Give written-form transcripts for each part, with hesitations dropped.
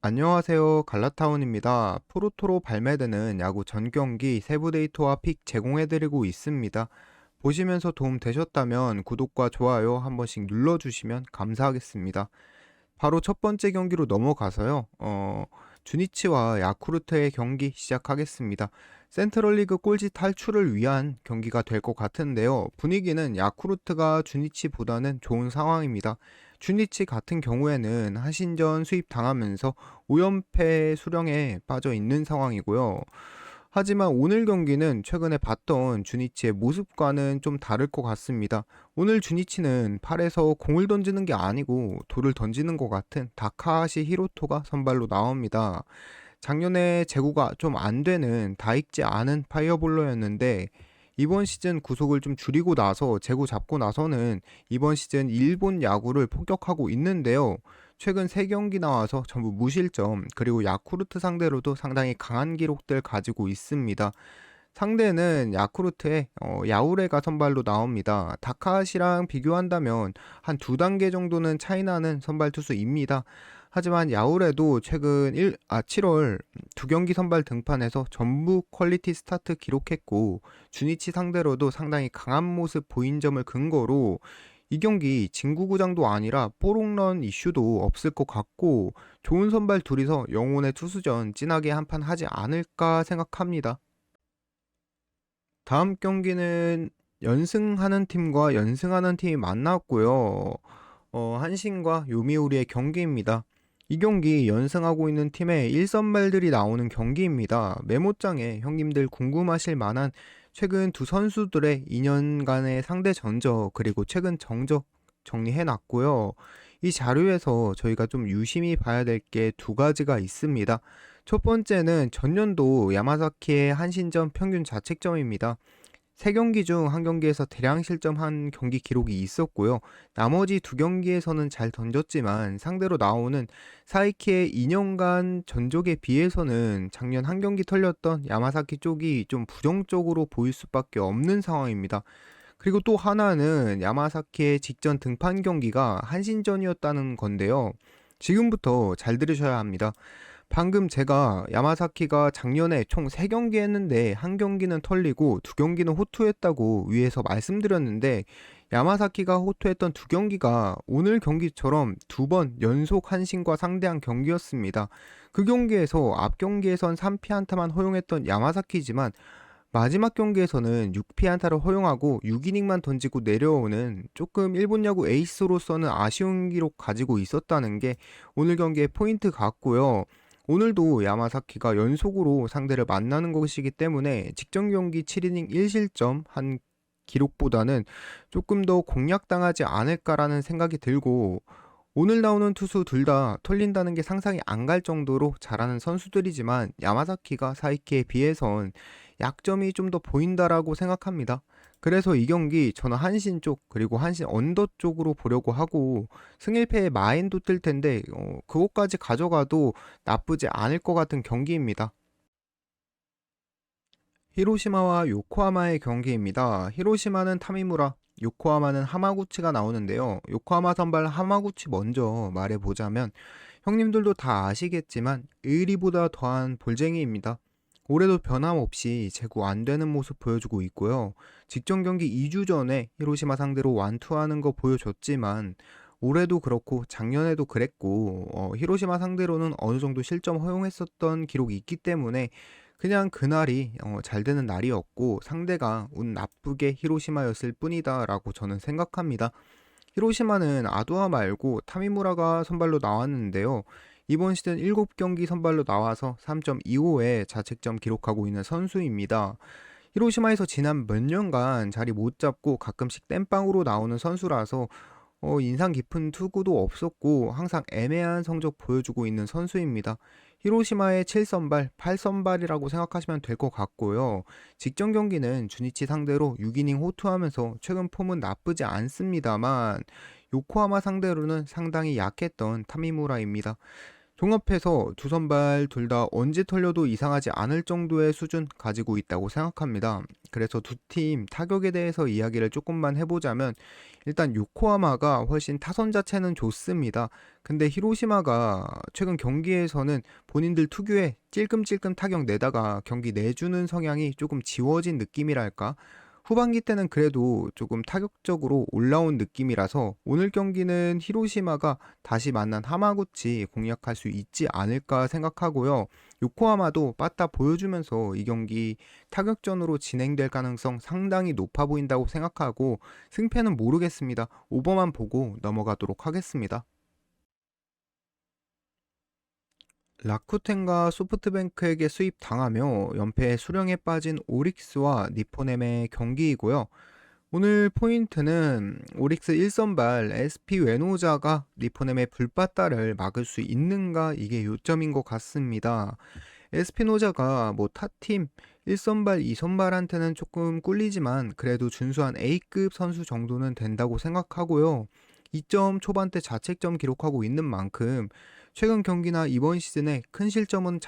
안녕하세요. 갈라타운입니다. 프로토로 발매되는 야구 전 경기 세부 데이터와 픽 제공해드리고 있습니다. 보시면서 도움 되셨다면 구독과 좋아요 한 번씩 눌러주시면 감사하겠습니다. 바로 첫 번째 경기로 넘어가서요. 주니치와 야쿠르트의 경기 시작하겠습니다. 센트럴리그 꼴찌 탈출을 위한 경기가 될 것 같은데요. 분위기는 야쿠르트가 주니치보다는 좋은 상황입니다. 주니치 같은 경우에는 한신전 수입 당하면서 5연패 수령에 빠져 있는 상황이고요. 하지만 오늘 경기는 최근에 봤던 주니치의 모습과는 좀 다를 것 같습니다. 오늘 주니치는 팔에서 공을 던지는 게 아니고 돌을 던지는 것 같은 다카하시 히로토가 선발로 나옵니다. 작년에 제구가 좀 안 되는 다 익지 않은 파이어볼러였는데 이번 시즌 구속을 좀 줄이고 나서 제구 잡고 나서는 이번 시즌 일본 야구를 폭격하고 있는데요. 최근 3경기 나와서 전부 무실점, 그리고 야쿠르트 상대로도 상당히 강한 기록들 가지고 있습니다. 상대는 야쿠르트의 야우레가 선발로 나옵니다. 다카시랑 비교한다면 한 두 단계 정도는 차이 나는 선발 투수입니다. 하지만 야우레도 최근 7월 두 경기 선발 등판에서 전부 퀄리티 스타트 기록했고 주니치 상대로도 상당히 강한 모습 보인 점을 근거로 이 경기 진구구장도 아니라 뽀롱런 이슈도 없을 것 같고 좋은 선발 둘이서 영혼의 투수전 진하게 한판 하지 않을까 생각합니다. 다음 경기는 연승하는 팀과 연승하는 팀이 만났고요. 한신과 요미우리의 경기입니다. 이 경기 연승하고 있는 팀의 1선발들이 나오는 경기입니다. 메모장에 형님들 궁금하실 만한 최근 두 선수들의 2년간의 상대 전적 그리고 최근 정적 정리해 놨고요. 이 자료에서 저희가 좀 유심히 봐야 될 게 두 가지가 있습니다. 첫 번째는 전년도 야마자키의 한신전 평균 자책점입니다. 3경기 중 한 경기에서 대량 실점한 경기 기록이 있었고요. 나머지 두 경기에서는 잘 던졌지만 상대로 나오는 사이키의 2년간 전적에 비해서는 작년 한 경기 털렸던 야마사키 쪽이 좀 부정적으로 보일 수밖에 없는 상황입니다. 그리고 또 하나는 야마사키의 직전 등판 경기가 한신전이었다는 건데요. 지금부터 잘 들으셔야 합니다. 방금 제가 야마사키가 작년에 총 3경기 했는데 한 경기는 털리고 두 경기는 호투했다고 위에서 말씀드렸는데 야마사키가 호투했던 두 경기가 오늘 경기처럼 두 번 연속 한신과 상대한 경기였습니다. 그 경기에서 앞 경기에선 3피안타만 허용했던 야마사키지만 마지막 경기에서는 6피안타를 허용하고 6이닝만 던지고 내려오는 조금 일본 야구 에이스로서는 아쉬운 기록 가지고 있었다는 게 오늘 경기의 포인트 같고요. 오늘도 야마사키가 연속으로 상대를 만나는 것이기 때문에 직전 경기 7이닝 1실점 한 기록보다는 조금 더 공략당하지 않을까라는 생각이 들고 오늘 나오는 투수 둘 다 털린다는 게 상상이 안 갈 정도로 잘하는 선수들이지만 야마사키가 사이키에 비해선 약점이 좀 더 보인다라고 생각합니다. 그래서 이 경기 저는 한신 쪽 그리고 한신 언더 쪽으로 보려고 하고 승일패에 마인도 뜰 텐데 그것까지 가져가도 나쁘지 않을 것 같은 경기입니다. 히로시마와 요코하마의 경기입니다. 히로시마는 타미무라, 요코하마는 하마구치가 나오는데요. 요코하마 선발 하마구치 먼저 말해보자면 형님들도 다 아시겠지만 의리보다 더한 볼쟁이입니다. 올해도 변함없이 제구 안 되는 모습 보여주고 있고요. 직전 경기 2주 전에 히로시마 상대로 완투하는 거 보여줬지만 올해도 그렇고 작년에도 그랬고 히로시마 상대로는 어느 정도 실점 허용했었던 기록이 있기 때문에 그냥 그날이 잘 되는 날이었고 상대가 운 나쁘게 히로시마였을 뿐이다라고 저는 생각합니다. 히로시마는 아두아 말고 타미무라가 선발로 나왔는데요. 이번 시즌 7경기 선발로 나와서 3.25의 자책점 기록하고 있는 선수입니다. 히로시마에서 지난 몇 년간 자리 못 잡고 가끔씩 땜빵으로 나오는 선수라서 인상 깊은 투구도 없었고 항상 애매한 성적 보여주고 있는 선수입니다. 히로시마의 7선발, 8선발이라고 생각하시면 될 것 같고요. 직전 경기는 주니치 상대로 6이닝 호투하면서 최근 폼은 나쁘지 않습니다만 요코하마 상대로는 상당히 약했던 타미무라입니다. 종합해서 두 선발 둘 다 언제 털려도 이상하지 않을 정도의 수준 가지고 있다고 생각합니다. 그래서 두 팀 타격에 대해서 이야기를 조금만 해보자면 일단 요코하마가 훨씬 타선 자체는 좋습니다. 근데 히로시마가 최근 경기에서는 본인들 특유의 찔끔찔끔 타격 내다가 경기 내주는 성향이 조금 지워진 느낌이랄까? 후반기 때는 그래도 조금 타격적으로 올라온 느낌이라서 오늘 경기는 히로시마가 다시 만난 하마구치 공략할 수 있지 않을까 생각하고요. 요코하마도 빠따 보여주면서 이 경기 타격전으로 진행될 가능성 상당히 높아 보인다고 생각하고 승패는 모르겠습니다. 오버만 보고 넘어가도록 하겠습니다. 라쿠텐과 소프트뱅크에게 수입당하며 연패 수령에 빠진 오릭스와 니포넴의 경기이고요. 오늘 포인트는 오릭스 1선발 SP 웨노자가 니포넴의 불바다를 막을 수 있는가 이게 요점인 것 같습니다. SP 노자가 뭐 타팀 1선발, 2선발한테는 조금 꿀리지만 그래도 준수한 A급 선수 정도는 된다고 생각하고요. 2점 초반대 자책점 기록하고 있는 만큼 최근 경기나 이번 시즌에 큰 실점은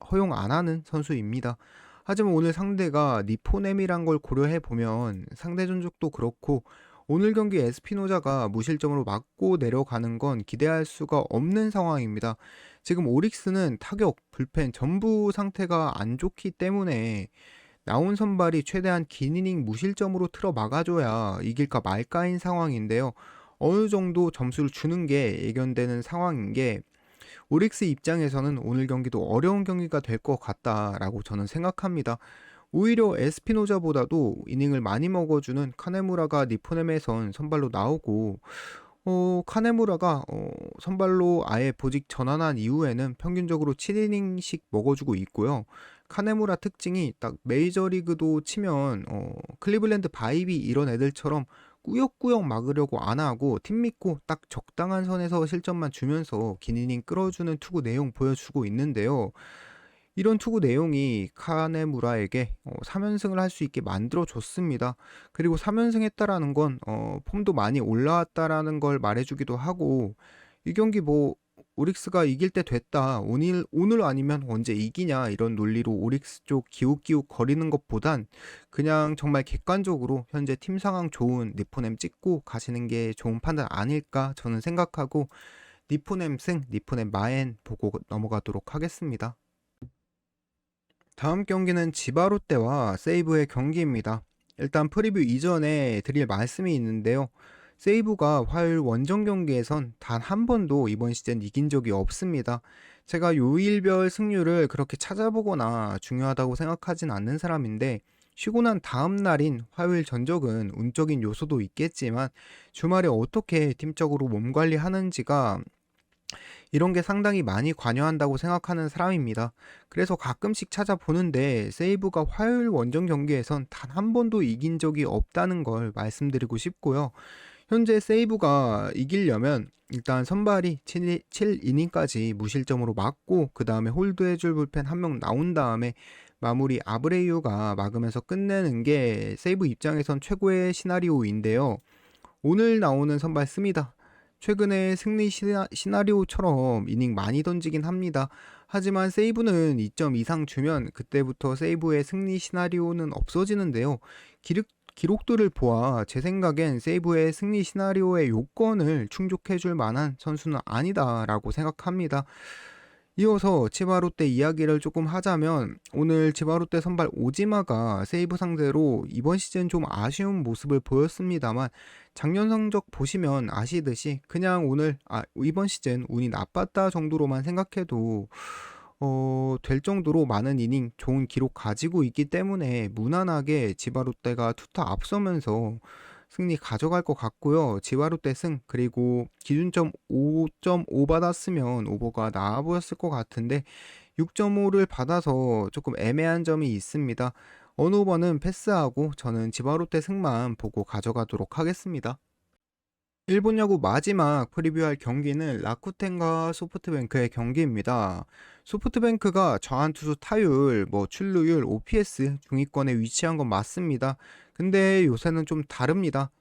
허용 안 하는 선수입니다. 하지만 오늘 상대가 니포넴이란 걸 고려해 보면 상대 전적도 그렇고 오늘 경기 에스피노자가 무실점으로 막고 내려가는 건 기대할 수가 없는 상황입니다. 지금 오릭스는 타격, 불펜 전부 상태가 안 좋기 때문에 나온 선발이 최대한 긴 이닝 무실점으로 틀어 막아줘야 이길까 말까인 상황인데요. 어느 정도 점수를 주는 게 예견되는 상황인 게 오릭스 입장에서는 오늘 경기도 어려운 경기가 될 것 같다라고 저는 생각합니다. 오히려 에스피노자보다도 이닝을 많이 먹어주는 카네무라가 니포넴에선 선발로 나오고 카네무라가 선발로 아예 보직 전환한 이후에는 평균적으로 7이닝씩 먹어주고 있고요. 카네무라 특징이 딱 메이저리그도 치면 클리블랜드 바이비 이런 애들처럼 꾸역꾸역 막으려고 안 하고 팀 믿고 딱 적당한 선에서 실점만 주면서 긴 이닝 끌어주는 투구 내용 보여주고 있는데요. 이런 투구 내용이 카네무라에게 3연승을 할 수 있게 만들어줬습니다. 그리고 3연승 했다라는 건 폼도 많이 올라왔다라는 걸 말해주기도 하고 이 경기 뭐 오릭스가 이길 때 됐다. 오늘 아니면 언제 이기냐 이런 논리로 오릭스 쪽 기웃기웃 거리는 것보단 그냥 정말 객관적으로 현재 팀 상황 좋은 니포넴 찍고 가시는 게 좋은 판단 아닐까 저는 생각하고 니포넴 승, 니포넴 마엔 보고 넘어가도록 하겠습니다. 다음 경기는 지바롯데와 세이브의 경기입니다. 일단 프리뷰 이전에 드릴 말씀이 있는데요. 세이브가 화요일 원정 경기에선 단 한 번도 이번 시즌 이긴 적이 없습니다. 제가 요일별 승률을 그렇게 찾아보거나 중요하다고 생각하진 않는 사람인데 쉬고 난 다음 날인 화요일 전적은 운적인 요소도 있겠지만 주말에 어떻게 팀적으로 몸 관리하는지가 이런 게 상당히 많이 관여한다고 생각하는 사람입니다. 그래서 가끔씩 찾아보는데 세이브가 화요일 원정 경기에선 단 한 번도 이긴 적이 없다는 걸 말씀드리고 싶고요. 현재 세이브가 이기려면 일단 선발이 7이닝까지 무실점으로 막고 그 다음에 홀드해줄 불펜 한 명 나온 다음에 마무리 아브레이유가 막으면서 끝내는 게 세이브 입장에선 최고의 시나리오인데요. 오늘 나오는 선발 씁니다. 최근에 승리 시나리오처럼 이닝 많이 던지긴 합니다. 하지만 세이브는 2점 이상 주면 그때부터 세이브의 승리 시나리오는 없어지는데요. 기록들을 보아 제 생각엔 세이브의 승리 시나리오의 요건을 충족해줄 만한 선수는 아니다라고 생각합니다. 이어서 치바롯데 이야기를 조금 하자면 오늘 치바롯데 선발 오지마가 세이브 상대로 이번 시즌 좀 아쉬운 모습을 보였습니다만 작년 성적 보시면 아시듯이 그냥 이번 시즌 운이 나빴다 정도로만 생각해도 될 정도로 많은 이닝 좋은 기록 가지고 있기 때문에 무난하게 지바롯데가 투타 앞서면서 승리 가져갈 것 같고요. 지바롯데 승 그리고 기준점 5.5 받았으면 오버가 나아 보였을 것 같은데 6.5를 받아서 조금 애매한 점이 있습니다. 어느 오버는 패스하고 저는 지바롯데 승만 보고 가져가도록 하겠습니다. 일본 야구 마지막 프리뷰할 경기는 라쿠텐과 소프트뱅크의 경기입니다. 소프트뱅크가 좌완투수 타율, 출루율, OPS 중위권에 위치한 건 맞습니다. 근데 요새는 좀 다릅니다.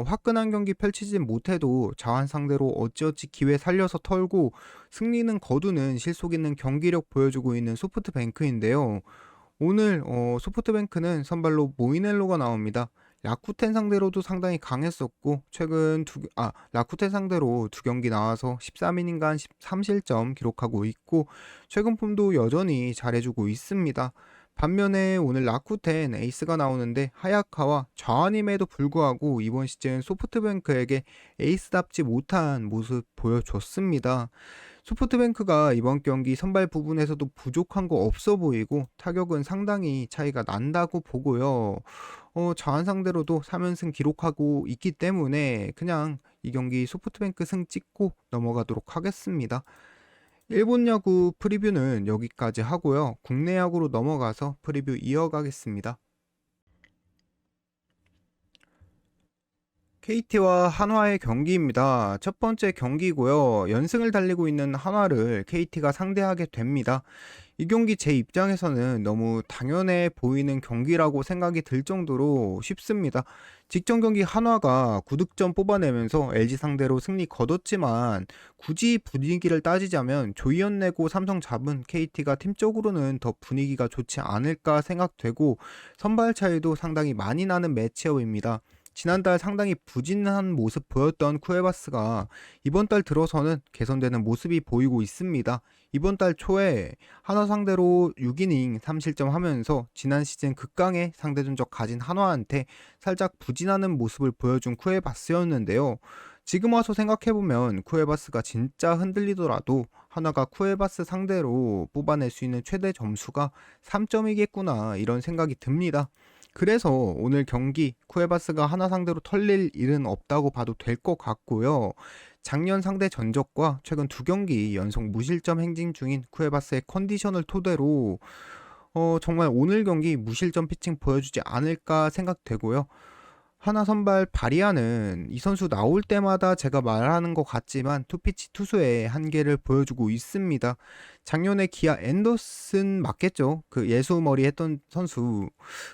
화끈한 경기 펼치진 못해도 자완 상대로 어찌어찌 기회 살려서 털고 승리는 거두는 실속 있는 경기력 보여주고 있는 소프트뱅크인데요. 오늘 소프트뱅크는 선발로 모이넬로가 나옵니다. 라쿠텐 상대로도 상당히 강했었고 최근 라쿠텐 상대로 두 경기 나와서 13이닝간 13실점 기록하고 있고 최근 폼도 여전히 잘해주고 있습니다. 반면에 오늘 라쿠텐 에이스가 나오는데 하야카와 좌완임에도 불구하고 이번 시즌 소프트뱅크에게 에이스답지 못한 모습 보여줬습니다. 소프트뱅크가 이번 경기 선발 부분에서도 부족한 거 없어 보이고 타격은 상당히 차이가 난다고 보고요. 좌한 상대로도 3연승 기록하고 있기 때문에 그냥 이 경기 소프트뱅크 승 찍고 넘어가도록 하겠습니다. 일본 야구 프리뷰는 여기까지 하고요. 국내 야구로 넘어가서 프리뷰 이어가겠습니다. KT와 한화의 경기입니다. 첫 번째 경기고요. 연승을 달리고 있는 한화를 KT가 상대하게 됩니다. 이 경기 제 입장에서는 너무 당연해 보이는 경기라고 생각이 들 정도로 쉽습니다. 직전 경기 한화가 9득점 뽑아내면서 LG 상대로 승리 거뒀지만 굳이 분위기를 따지자면 조이언 내고 삼성 잡은 KT가 팀적으로는 더 분위기가 좋지 않을까 생각되고 선발 차이도 상당히 많이 나는 매치업입니다. 지난달 상당히 부진한 모습 보였던 쿠에바스가 이번 달 들어서는 개선되는 모습이 보이고 있습니다. 이번 달 초에 한화 상대로 6이닝 3실점 하면서 지난 시즌 극강의 상대 전적 가진 한화한테 살짝 부진하는 모습을 보여준 쿠에바스였는데요. 지금 와서 생각해보면 쿠에바스가 진짜 흔들리더라도 한화가 쿠에바스 상대로 뽑아낼 수 있는 최대 점수가 3점이겠구나 이런 생각이 듭니다. 그래서 오늘 경기 쿠에바스가 하나 상대로 털릴 일은 없다고 봐도 될 것 같고요. 작년 상대 전적과 최근 두 경기 연속 무실점 행진 중인 쿠에바스의 컨디션을 토대로 정말 오늘 경기 무실점 피칭 보여주지 않을까 생각되고요. 하나 선발 바리아는 이 선수 나올 때마다 제가 말하는 것 같지만 투피치 투수의 한계를 보여주고 있습니다. 작년에 기아 앤더슨 맞겠죠? 그 예수머리 했던 선수.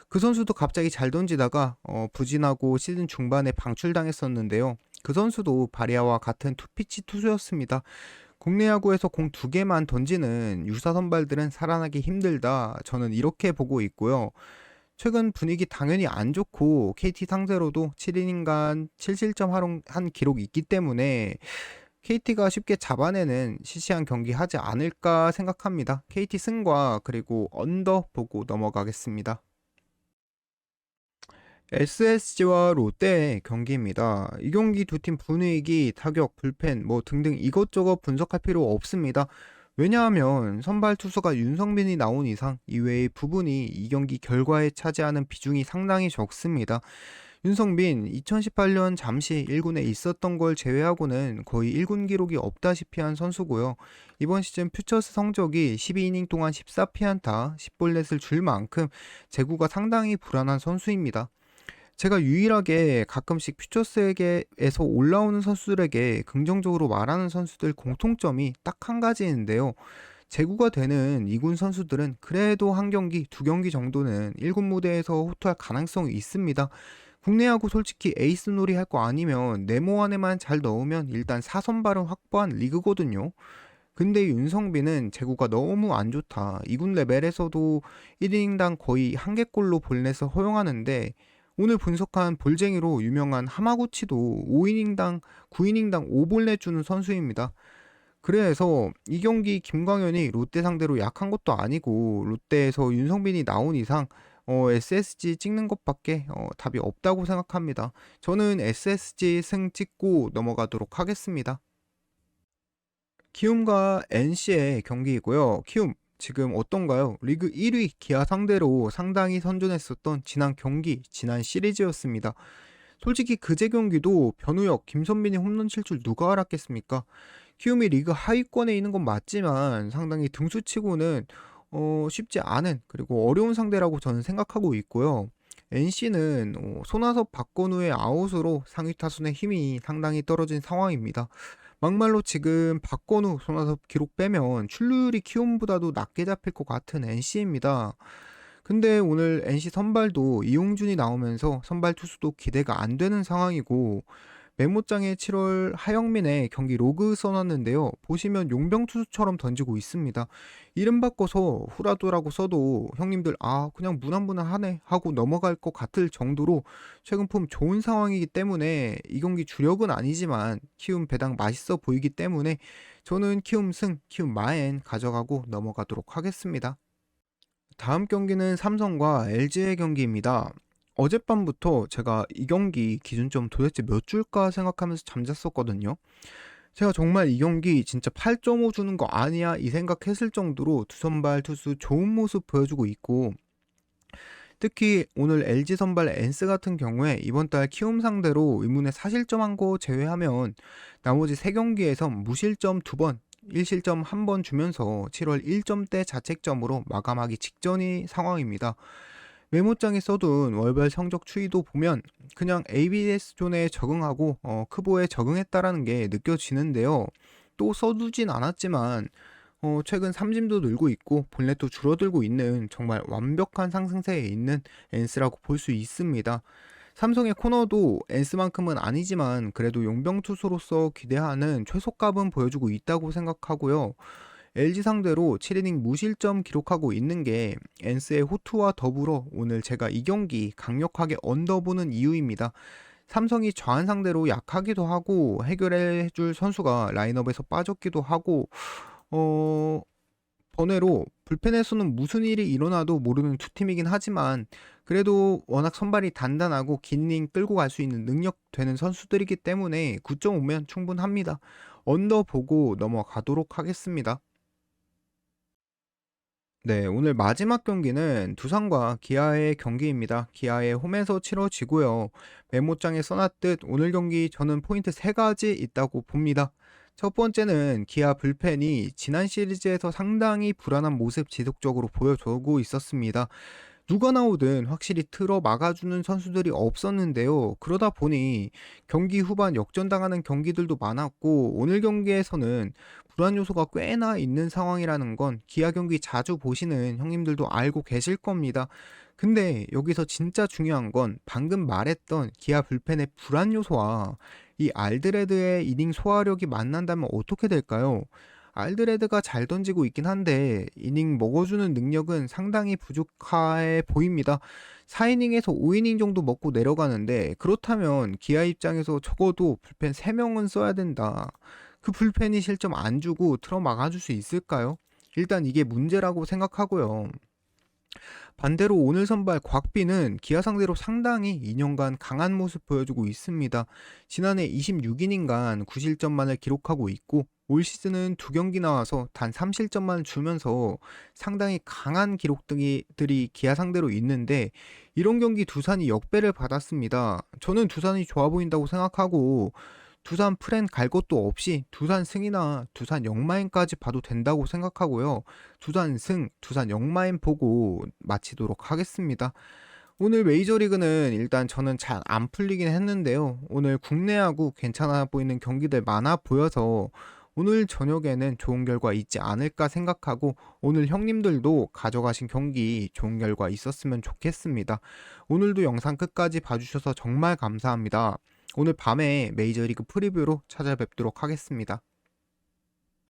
그 선수도 갑자기 잘 던지다가 부진하고 시즌 중반에 방출당했었는데요. 그 선수도 바리아와 같은 투피치 투수였습니다. 국내 야구에서 공 2개만 던지는 유사 선발들은 살아나기 힘들다. 저는 이렇게 보고 있고요. 최근 분위기 당연히 안 좋고 KT 상대로도 7이닝간 7실점 한 기록이 있기 때문에 KT가 쉽게 잡아내는 시시한 경기 하지 않을까 생각합니다. KT 승과 그리고 언더 보고 넘어가겠습니다. SSG와 롯데의 경기입니다. 이 경기 두 팀 분위기, 타격, 불펜 뭐 등등 이것저것 분석할 필요 없습니다. 왜냐하면 선발 투수가 윤성빈이 나온 이상 이외의 부분이 이 경기 결과에 차지하는 비중이 상당히 적습니다. 윤성빈 2018년 잠시 1군에 있었던 걸 제외하고는 거의 1군 기록이 없다시피 한 선수고요. 이번 시즌 퓨처스 성적이 12이닝 동안 14피안타, 10볼넷을 줄 만큼 제구가 상당히 불안한 선수입니다. 제가 유일하게 가끔씩 퓨처스에게에서 올라오는 선수들에게 긍정적으로 말하는 선수들 공통점이 딱 한 가지인데요. 제구가 되는 2군 선수들은 그래도 한 경기, 두 경기 정도는 1군 무대에서 호투할 가능성이 있습니다. 국내 야구 솔직히 에이스 놀이 할 거 아니면 네모 안에만 잘 넣으면 일단 4선발은 확보한 리그거든요. 근데 윤성빈은 제구가 너무 안 좋다. 2군 레벨에서도 1이닝당 거의 한 개꼴로 볼넷을 허용하는데 오늘 분석한 볼쟁이로 유명한 하마구치도 9이닝당 5볼넷 주는 선수입니다. 그래서 이 경기 김광현이 롯데 상대로 약한 것도 아니고 롯데에서 윤성빈이 나온 이상 SSG 찍는 것밖에 답이 없다고 생각합니다. 저는 SSG 승 찍고 넘어가도록 하겠습니다. 키움과 NC의 경기이고요. 키움 지금 어떤가요? 리그 1위 기아 상대로 상당히 선전했었던 지난 경기, 지난 시리즈였습니다. 솔직히 그제 경기도 변우혁, 김선빈이 홈런 칠 줄 누가 알았겠습니까? 키움이 리그 하위권에 있는 건 맞지만 상당히 등수치고는 쉽지 않은 그리고 어려운 상대라고 저는 생각하고 있고요. NC는 손아섭 박건우의 아웃으로 상위 타순의 힘이 상당히 떨어진 상황입니다. 막말로 지금 박건우, 손아섭 기록 빼면 출루율이 키움보다도 낮게 잡힐 것 같은 NC입니다. 근데 오늘 NC 선발도 이용준이 나오면서 선발 투수도 기대가 안 되는 상황이고 메모장에 7월 하영민의 경기 로그 써놨는데요. 보시면 용병 투수처럼 던지고 있습니다. 이름 바꿔서 후라도라고 써도 형님들 그냥 무난무난하네 하고 넘어갈 것 같을 정도로 최근 폼 좋은 상황이기 때문에 이 경기 주력은 아니지만 키움 배당 맛있어 보이기 때문에 저는 키움 승, 키움 마엔 가져가고 넘어가도록 하겠습니다. 다음 경기는 삼성과 LG의 경기입니다. 어젯밤부터 제가 이 경기 기준점 도대체 몇 줄까 생각하면서 잠잤었거든요. 제가 정말 이 경기 진짜 8.5 주는 거 아니야 이 생각했을 정도로 두 선발 투수 좋은 모습 보여주고 있고, 특히 오늘 LG 선발 엔스 같은 경우에 이번 달 키움 상대로 의문의 4실점한 거 제외하면 나머지 3경기에서 무실점 2번, 1실점 1번 주면서 7월 1점대 자책점으로 마감하기 직전의 상황입니다. 메모장에 써둔 월별 성적 추이도 보면 그냥 ABS 존에 적응하고 크보에 적응했다라는 게 느껴지는데요. 또 써두진 않았지만 최근 삼진도 늘고 있고 볼넷도 줄어들고 있는 정말 완벽한 상승세에 있는 엔스라고 볼 수 있습니다. 삼성의 코너도 엔스만큼은 아니지만 그래도 용병 투수로서 기대하는 최소값은 보여주고 있다고 생각하고요. LG 상대로 7이닝 무실점 기록하고 있는 게 엔스의 호투와 더불어 오늘 제가 이 경기 강력하게 언더보는 이유입니다. 삼성이 좌한 상대로 약하기도 하고 해결해줄 선수가 라인업에서 빠졌기도 하고 번외로 불펜에서는 무슨 일이 일어나도 모르는 두 팀이긴 하지만 그래도 워낙 선발이 단단하고 긴 이닝 끌고 갈 수 있는 능력 되는 선수들이기 때문에 9.5면 충분합니다. 언더 보고 넘어가도록 하겠습니다. 네, 오늘 마지막 경기는 두산과 기아의 경기입니다. 기아의 홈에서 치러지고요. 메모장에 써놨듯 오늘 경기 저는 포인트 3가지 있다고 봅니다. 첫 번째는 기아 불펜이 지난 시리즈에서 상당히 불안한 모습 지속적으로 보여주고 있었습니다. 누가 나오든 확실히 틀어 막아주는 선수들이 없었는데요. 그러다 보니 경기 후반 역전당하는 경기들도 많았고 오늘 경기에서는 불안 요소가 꽤나 있는 상황이라는 건 기아 경기 자주 보시는 형님들도 알고 계실 겁니다. 근데 여기서 진짜 중요한 건 방금 말했던 기아 불펜의 불안 요소와 이 알드레드의 이닝 소화력이 만난다면 어떻게 될까요? 알드레드가 잘 던지고 있긴 한데 이닝 먹어주는 능력은 상당히 부족해 보입니다. 4이닝에서 5이닝 정도 먹고 내려가는데 그렇다면 기아 입장에서 적어도 불펜 3명은 써야 된다. 그 불펜이 실점 안 주고 틀어 막아줄 수 있을까요? 일단 이게 문제라고 생각하고요. 반대로 오늘 선발 곽비는 기아 상대로 상당히 2년간 강한 모습 보여주고 있습니다. 지난해 26이닝간 9실점만을 기록하고 있고 올 시즌은 2경기 나와서 단 3실점만 주면서 상당히 강한 기록들이 기아 상대로 있는데 이런 경기 두산이 역배를 받았습니다. 저는 두산이 좋아 보인다고 생각하고 두산 프랜 갈 것도 없이 두산 승이나 두산 역마인까지 봐도 된다고 생각하고요. 두산 승, 두산 역마인 보고 마치도록 하겠습니다. 오늘 메이저리그는 일단 저는 잘 안 풀리긴 했는데요. 오늘 국내하고 괜찮아 보이는 경기들 많아 보여서 오늘 저녁에는 좋은 결과 있지 않을까 생각하고 오늘 형님들도 가져가신 경기 좋은 결과 있었으면 좋겠습니다. 오늘도 영상 끝까지 봐주셔서 정말 감사합니다. 오늘 밤에 메이저리그 프리뷰로 찾아뵙도록 하겠습니다.